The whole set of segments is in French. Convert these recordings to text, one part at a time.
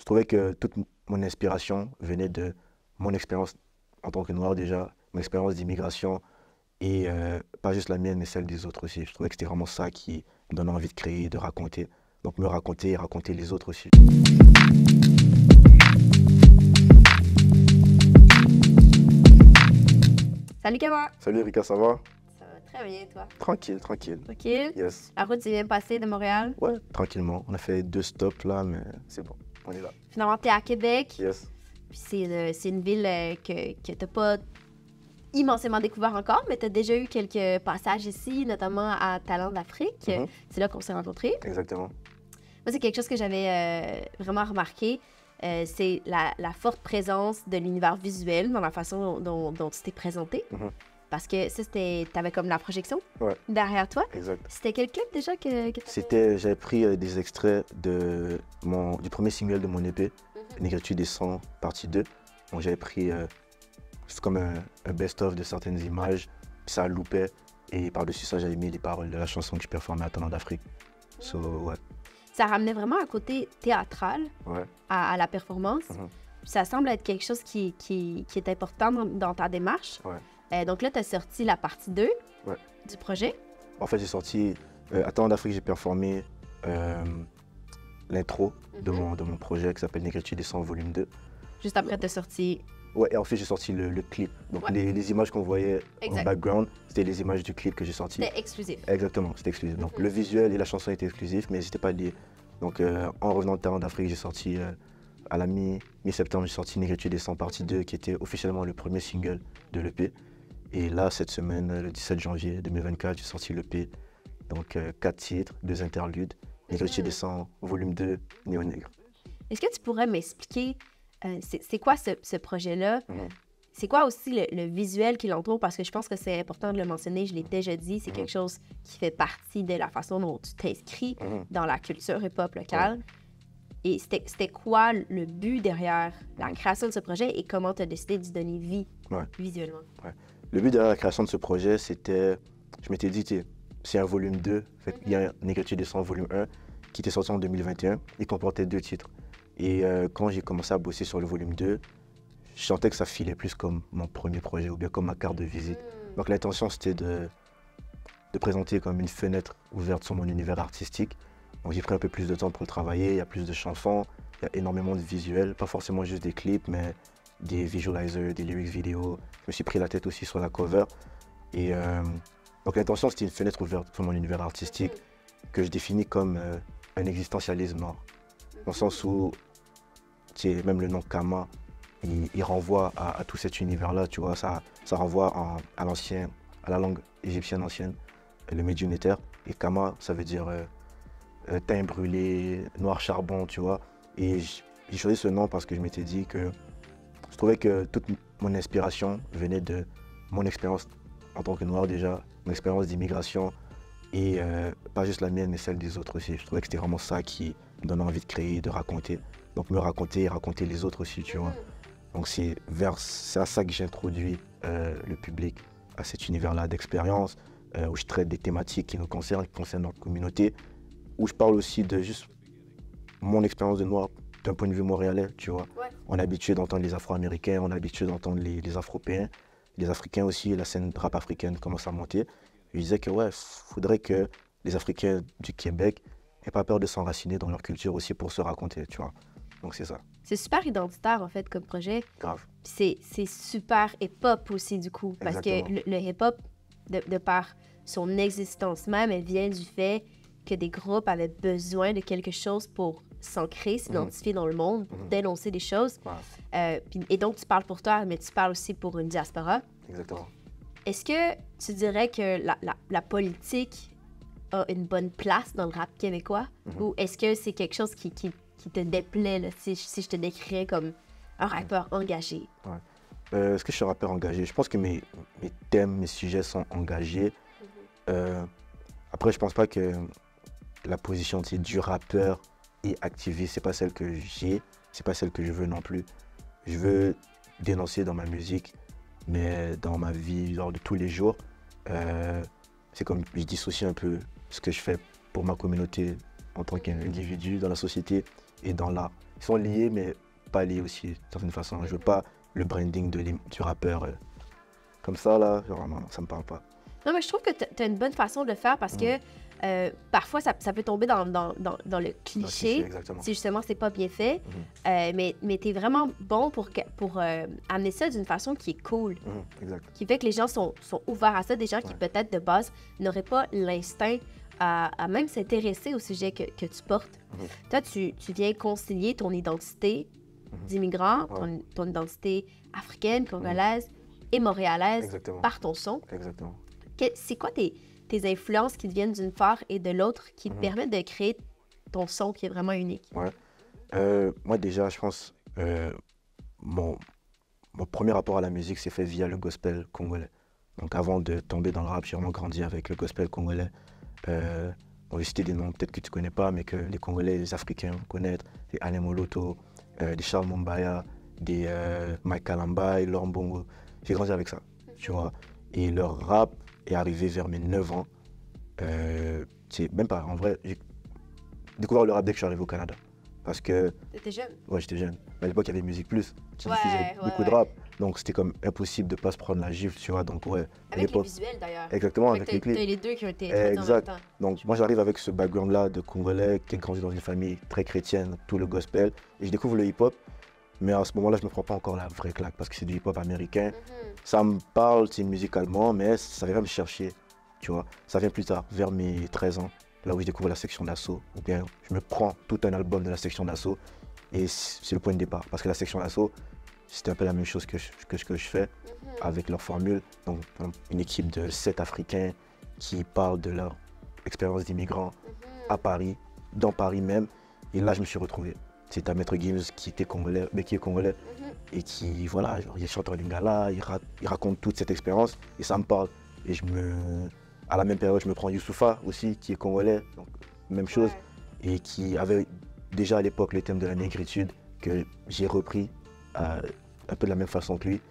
trouvais que toute mon inspiration venait de mon expérience en tant que noir déjà, mon expérience d'immigration et pas juste la mienne mais celle des autres aussi. Je trouvais que c'était vraiment ça qui me donnait envie de créer, de raconter. Donc me raconter et raconter les autres aussi. Salut Kama! Salut Erika, ça va? Ça va très bien, toi? Tranquille, tranquille. Tranquille? Yes. La route s'est bien passée de Montréal? Ouais, tranquillement. On a fait 2 stops là, mais c'est bon, on est là. Finalement, t'es à Québec. Yes. Puis c'est une ville que t'as pas immensément découvert encore, mais t'as déjà eu quelques passages ici, notamment à Talent d'Afrique. Mhm. C'est là qu'on s'est rencontrés. Exactement. Moi, c'est quelque chose que j'avais vraiment remarqué. C'est la forte présence de l'univers visuel dans la façon dont tu t'es présenté. Mhm. Parce que ça, t'avais comme la projection Ouais. derrière toi. Exact. C'était quel clip déjà que J'avais pris des extraits du premier single de mon EP, Négritude des 100, partie 2. Donc j'avais pris, c'est comme un best-of de certaines images, puis ça loupait, et par-dessus ça, j'avais mis les paroles de la chanson que je performais à Talent d'Afrique. So, ouais. Ça ramenait vraiment un côté théâtral Ouais. à la performance. Mhm. Ça semble être quelque chose qui est important dans ta démarche. Ouais. Donc là, tu as sorti la partie 2 Ouais. du projet. En fait, j'ai sorti, à Talent d'Afrique, j'ai performé l'intro de mon projet qui s'appelle Négritude des 100, volume 2. Juste après, tu as sorti... Ouais, et ensuite j'ai sorti le clip. Donc Ouais. les images qu'on voyait Exact. en background, c'était les images du clip que j'ai sorti. C'était exclusif. Exactement, c'était exclusif. Donc le visuel et la chanson étaient exclusifs, mais c'était pas lié. Donc en revenant de Talent d'Afrique, j'ai sorti à la mi-septembre, j'ai sorti Négritude des 100 partie 2, qui était officiellement le premier single de l'EP. Et là, cette semaine, le 17 janvier 2024, j'ai sorti l'EP. Donc 4 titres, 2 interludes. Négritude des 100, volume 2, Néo Nègre. Est-ce que tu pourrais m'expliquer, c'est quoi ce projet-là? Mhm. C'est quoi aussi le visuel qui l'entoure? Parce que je pense que c'est important de le mentionner, je l'ai déjà dit, c'est quelque chose qui fait partie de la façon dont tu t'inscris dans la culture hip-hop locale. Et c'était quoi le but derrière la création de ce projet et comment tu as décidé d'y donner vie visuellement? Ouais. Le but derrière la création de ce projet, c'était, je m'étais dit, c'est un volume 2, en fait, il y a Négritude des 100 volume 1 qui était sorti en 2021, il comportait 2 titres. Et quand j'ai commencé à bosser sur le volume 2, je sentais que ça filait plus comme mon premier projet ou bien comme ma carte de visite. Donc l'intention, c'était de présenter comme une fenêtre ouverte sur mon univers artistique. Donc j'ai pris un peu plus de temps pour le travailler, il y a plus de chansons, il y a énormément de visuels, pas forcément juste des clips, mais des visualizers, des lyrics vidéo. Je me suis pris la tête aussi sur la cover. Et donc l'intention, c'était une fenêtre ouverte sur mon univers artistique que je définis comme un existentialisme noir. Dans le sens où même le nom Kama, il renvoie à tout cet univers-là, tu vois, ça renvoie à la langue égyptienne ancienne, le médium éther. Et Kama, ça veut dire teint brûlé, noir charbon, tu vois. Et j'ai choisi ce nom parce que je m'étais dit que je trouvais que toute mon inspiration venait de mon expérience en tant que noir déjà, mon expérience d'immigration et pas juste la mienne mais celle des autres aussi. Je trouvais que c'était vraiment ça qui me donnait envie de créer, de raconter. Donc me raconter et raconter les autres aussi, tu vois. Donc c'est à ça que j'introduis le public, à cet univers-là d'expérience, où je traite des thématiques qui nous concernent, qui concernent notre communauté, où je parle aussi de juste mon expérience de noir d'un point de vue montréalais, tu vois. Ouais. On est habitué d'entendre les Afro-Américains, on est habitué d'entendre les Afropéens, les Africains aussi, la scène rap africaine commence à monter. Je disais que ouais, faudrait que les Africains du Québec n'aient pas peur de s'enraciner dans leur culture aussi pour se raconter, tu vois. Donc c'est ça. C'est super identitaire, en fait, comme projet. Grave. Puis c'est super hip-hop aussi, du coup. Parce que Exactement. le hip-hop, de par son existence même, elle vient du fait que des groupes avaient besoin de quelque chose pour s'ancrer, s'identifier dans le monde, dénoncer des choses. Ouais. Et donc, tu parles pour toi, mais tu parles aussi pour une diaspora. Exactement. Est-ce que tu dirais que la politique a une bonne place dans le rap québécois? Ou est-ce que c'est quelque chose qui te déplaît, là, si je te décrirais comme un rappeur engagé? Ouais. Est-ce que je suis un rappeur engagé? Je pense que mes thèmes, mes sujets sont engagés. Après, je pense pas que la position du rappeur et activiste, c'est pas celle que j'ai, c'est pas celle que je veux non plus. Je veux dénoncer dans ma musique, mais dans ma vie genre de tous les jours, c'est comme je dissocie un peu ce que je fais pour ma communauté en tant qu'individu dans la société et dans l'art. ils sont liés, mais pas liés aussi, d'une certaine façon. Je veux pas le branding du rappeur comme ça, là, genre, non, ça me parle pas. Non, mais je trouve que tu as une bonne façon de le faire parce que parfois, ça peut tomber dans le cliché Exactement. si justement c'est pas bien fait. Mais tu es vraiment bon pour amener ça d'une façon qui est cool, Exact. qui fait que les gens sont ouverts à ça, des gens qui peut-être de base n'auraient pas l'instinct à même s'intéresser au sujet que tu portes. Toi, tu viens concilier ton identité d'immigrant, ton identité africaine, congolaise et montréalaise Exactement. par ton son. Exactement. C'est quoi tes influences qui te viennent d'une part et de l'autre qui te permettent de créer ton son qui est vraiment unique? Ouais. Moi, déjà, je pense mon premier rapport à la musique s'est fait via le gospel congolais. Donc, avant de tomber dans le rap, j'ai vraiment grandi avec le gospel congolais. On va citer des noms peut-être que tu connais pas, mais que les Congolais, les Africains connaissent. Des Alain Moloto, des Charles Mombaya, des Mike Kalambay, Laurent Bongo. J'ai grandi avec ça, tu vois. Et leur rap est arrivé vers mes 9 ans. C'est même pas, en vrai, j'ai découvert le rap dès que je suis arrivé au Canada. Parce que... T'étais jeune? Ouais, j'étais jeune. Mais à l'époque, il y avait Musique Plus qui Ouais, diffusait beaucoup de rap. Donc, c'était comme impossible de ne pas se prendre la gifle, tu vois. Donc, ouais. À Avec les l'époque... visuels, d'ailleurs. Exactement, Fait avec que les clips. t'as les deux qui ont été traités en même Exact. temps. Donc, moi, j'arrive avec ce background-là de Congolais qui a grandi dans une famille très chrétienne, tout le gospel. Et je découvre le hip-hop. Mais à ce moment-là, je ne me prends pas encore la vraie claque parce que c'est du hip-hop américain. Ça me parle, c'est musicalement, mais ça vient me chercher, tu vois. Ça vient plus tard, vers mes 13 ans, là où je découvre la section d'assaut. Ou bien, je me prends tout un album de la section d'assaut et c'est le point de départ. Parce que la section d'assaut, c'était un peu la même chose que je fais avec leur formule. Donc, une équipe de 7 Africains qui parlent de leur expérience d'immigrants à Paris, dans Paris même. Et là, je me suis retrouvé. C'est un Maître Gims qui était congolais, mais qui est congolais et qui, voilà, genre, il est chanteur lingala, il raconte toute cette expérience et ça me parle. Et à la même période, je me prends Youssoupha aussi, qui est congolais, donc même chose, et qui avait déjà à l'époque le thème de la négritude que j'ai repris un peu de la même façon que lui.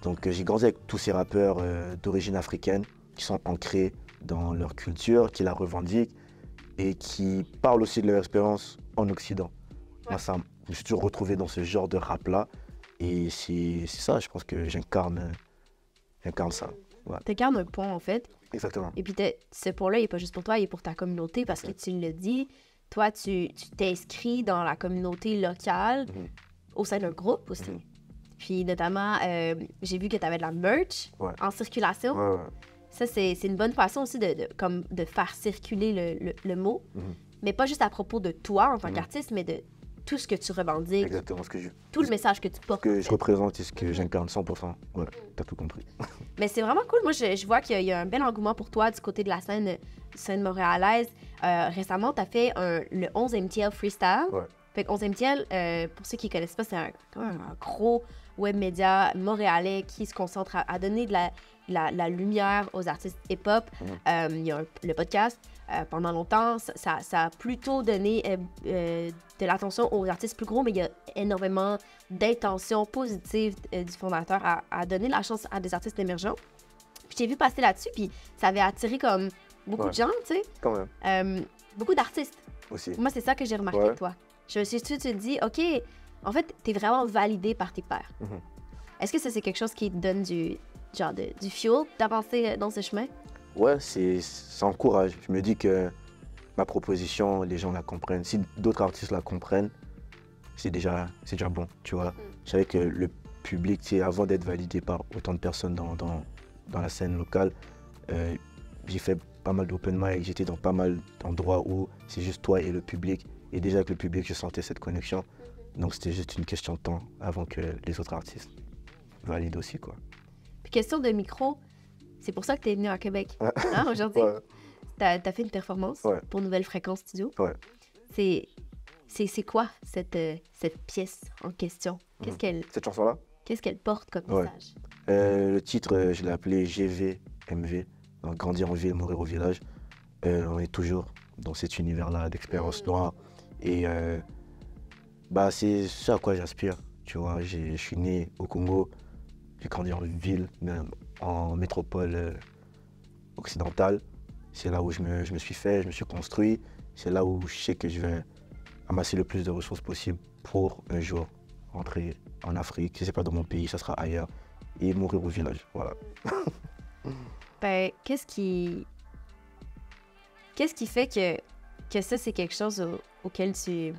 Donc j'ai grandi avec tous ces rappeurs d'origine africaine qui sont ancrés dans leur culture, qui la revendiquent et qui parlent aussi de leur expérience en Occident. Moi, je me suis toujours retrouvé dans ce genre de rap-là. Et c'est ça, je pense que j'incarne ça. Ouais. T'incarnes un pont, en fait. Exactement. Et puis, ce pont-là, il n'est pas juste pour toi, il est pour ta communauté parce que tu le dis. Toi, tu t'inscris dans la communauté locale au sein d'un groupe aussi. Puis, notamment, j'ai vu que tu avais de la merch en circulation. Ouais. Ça, c'est une bonne façon aussi de faire circuler le mot. Mais pas juste à propos de toi en tant qu'artiste, mais de tout ce que tu revendiques. Exactement. Tout le message que tu portes. Ce que je représente et ce que j'incarne 100%. Ouais, t'as tout compris. Mais c'est vraiment cool. Moi, je vois qu'il y a un bel engouement pour toi du côté de la scène montréalaise. Récemment, tu as fait le 11 MTL Freestyle. Ouais. Fait que 11 MTL, pour ceux qui ne connaissent pas, c'est un gros web média montréalais qui se concentre à donner de la lumière aux artistes hip-hop. Il y a le podcast. Pendant longtemps, ça a plutôt donné de l'attention aux artistes plus gros, mais il y a énormément d'intentions positives du fondateur à donner la chance à des artistes émergents. Puis j'ai vu passer là-dessus, puis ça avait attiré comme beaucoup de gens, tu sais. Quand même. Beaucoup d'artistes. Aussi. Moi, c'est ça que j'ai remarqué de toi. Je me suis dit, tu te dis, OK, en fait, t'es vraiment validé par tes pairs. Est-ce que ça, c'est quelque chose qui te donne du fuel d'avancer dans ce chemin? Ouais, ça encourage. Je me dis que ma proposition, les gens la comprennent. Si d'autres artistes la comprennent, c'est déjà bon, tu vois. Je savais que le public, avant d'être validé par autant de personnes dans la scène locale, j'ai fait pas mal d'open mic, j'étais dans pas mal d'endroits où c'est juste toi et le public. Et déjà avec le public, je sentais cette connexion. Donc c'était juste une question de temps avant que les autres artistes valident aussi, quoi. Puis question de micro, c'est pour ça que tu es venu à Québec aujourd'hui. T'as fait une performance pour Nouvelle Fréquence Studio. C'est quoi cette pièce en question? Cette chanson-là? Qu'est-ce qu'elle porte comme message? Le titre, je l'ai appelé GVMV, donc Grandir en ville, mourir au village. On est toujours dans cet univers-là d'expérience noire. Et c'est ce à quoi j'aspire. Tu vois, je suis né au Congo, j'ai grandi en ville, même en métropole occidentale. C'est là où je me suis fait, je me suis construit. C'est là où je sais que je vais amasser le plus de ressources possible pour un jour rentrer en Afrique. Si ce n'est pas dans mon pays, ça sera ailleurs. Et mourir au village. Voilà. Ben, qu'est-ce qui fait que ça, c'est quelque chose auquel tu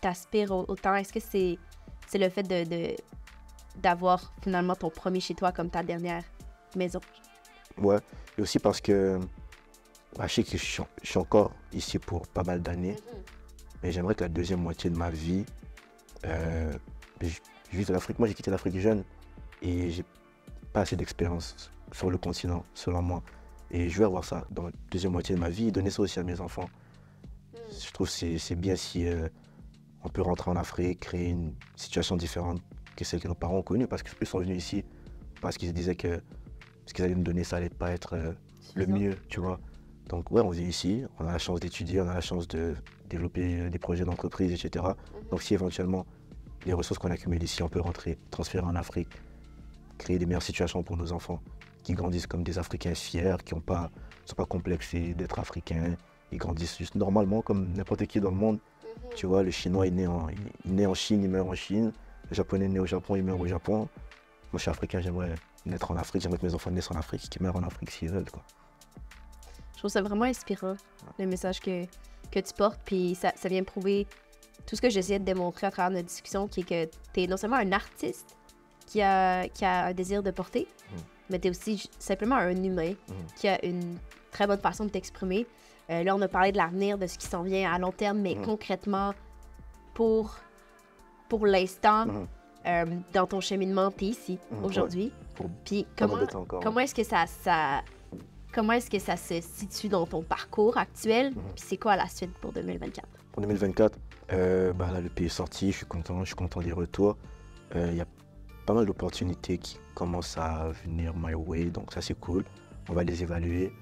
t'aspires autant? Est-ce que c'est le fait d'avoir finalement ton premier chez toi comme ta dernière maison? Ouais, et aussi parce que je sais que je suis encore ici pour pas mal d'années, mais j'aimerais que la deuxième moitié de ma vie, je vive en Afrique. Moi, j'ai quitté l'Afrique jeune et j'ai pas assez d'expérience sur le continent, selon moi. Et je veux avoir ça dans la deuxième moitié de ma vie et donner ça aussi à mes enfants. Je trouve que c'est bien si on peut rentrer en Afrique, créer une situation différente que celle que nos parents ont connue, parce qu'ils sont venus ici, parce qu'ils se disaient que ce qu'ils allaient nous donner, ça allait pas être le mieux, tu vois. Donc ouais, on vient ici, on a la chance d'étudier, on a la chance de développer des projets d'entreprise, etc. Donc si éventuellement les ressources qu'on accumule ici, on peut rentrer, transférer en Afrique, créer des meilleures situations pour nos enfants, qui grandissent comme des Africains fiers, qui ne sont pas complexés d'être Africains, ils grandissent juste normalement comme n'importe qui dans le monde. Tu vois, le Chinois il est né en Chine, il meurt en Chine, le Japonais est né au Japon, il meurt au Japon. Moi je suis Africain, j'aimerais naître en Afrique, j'aimerais que mes enfants naissent en Afrique, qu'ils meurent en Afrique s'ils veulent, quoi. Je trouve ça vraiment inspirant, le message que tu portes, puis ça vient prouver tout ce que j'essayais de démontrer à travers notre discussion, qui est que tu es non seulement un artiste qui a un désir de porter, mais tu es aussi simplement un humain qui a une très bonne façon de t'exprimer. Là, on a parlé de l'avenir, de ce qui s'en vient à long terme, mais concrètement, pour l'instant, dans ton cheminement, tu es ici, aujourd'hui. Ouais. Puis comment est-ce que comment est-ce que ça se situe dans ton parcours actuel? Puis c'est quoi la suite pour 2024? Pour 2024, là, le pays est sorti, je suis content des retours. Il y a pas mal d'opportunités qui commencent à venir my way, donc ça c'est cool. On va les évaluer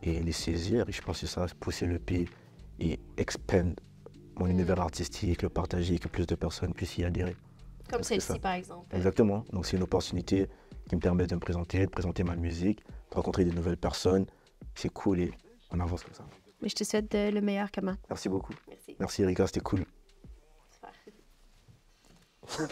et les saisir. Et je pense que c'est ça, pousser le pays et expand mon univers artistique, le partager et que plus de personnes puissent y adhérer. Comme celle-ci, par exemple. Exactement. Donc c'est une opportunité qui me permet de me présenter, de présenter ma musique, de rencontrer des nouvelles personnes. C'est cool et on avance comme ça. Mais je te souhaite le meilleur, Kama. Merci beaucoup. Merci. Merci Erika, c'était cool. Super.